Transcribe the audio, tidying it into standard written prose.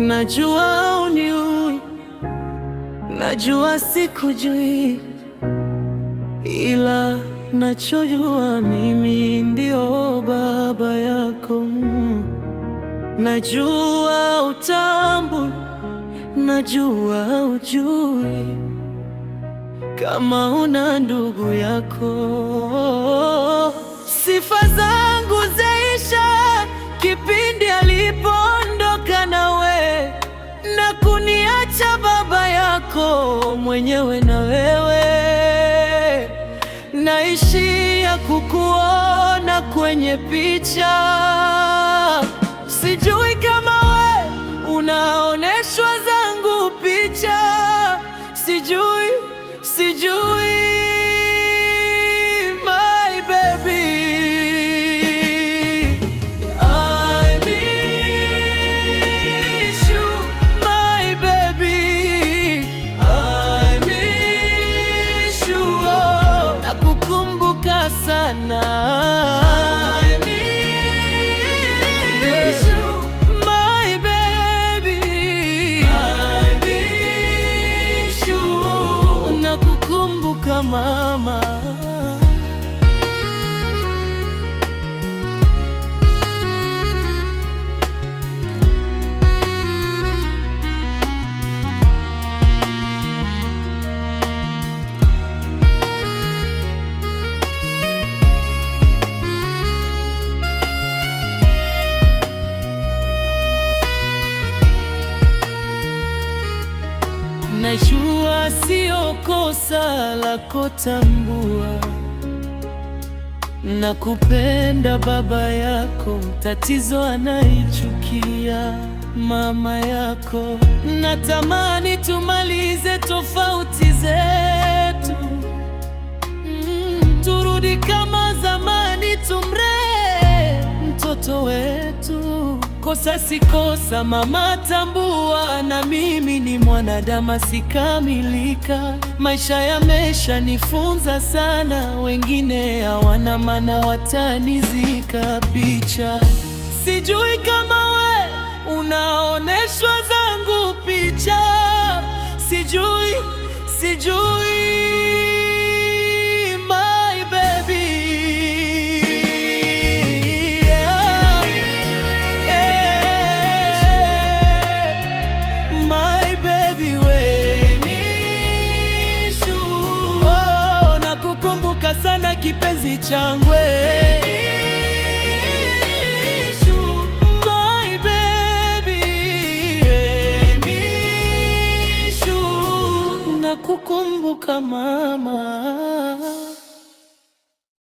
Najua uniui, najua sikujui, ila nachojua mimi ndio baba yako. Najua utambui, najua ujui, kama una ndugu yako. Sifa zangu zaisha kipindi alipoondoka nawe, na kuniacha baba yako mwenyewe. Na wewe naishia kukuona kwenye picha. Sijui kama we unaoneshwa zangu picha, sijui my baby. I miss you, my baby. I miss you, oh. Nakukumbuka sana. I miss you, my baby. I miss you, nakukumbuka mama. Najua sio kosa lako, tambua nakupenda baba yako. Tatizo anaichukia mama yako. Natamani tumalize tofauti zetu, turudi kama zamani, tumlee mtoto wetu. Kosa si kosa mama, tambua, na mimi ni mwanadamu sikamilika. Maisha yameshanifunza sana, wengine hawana maana, watanizika picha. Sijui kama we unaoneshwa zangu picha, sijui my baby. Sana kipenzi changwe, my baby. Nakukumbuka mama.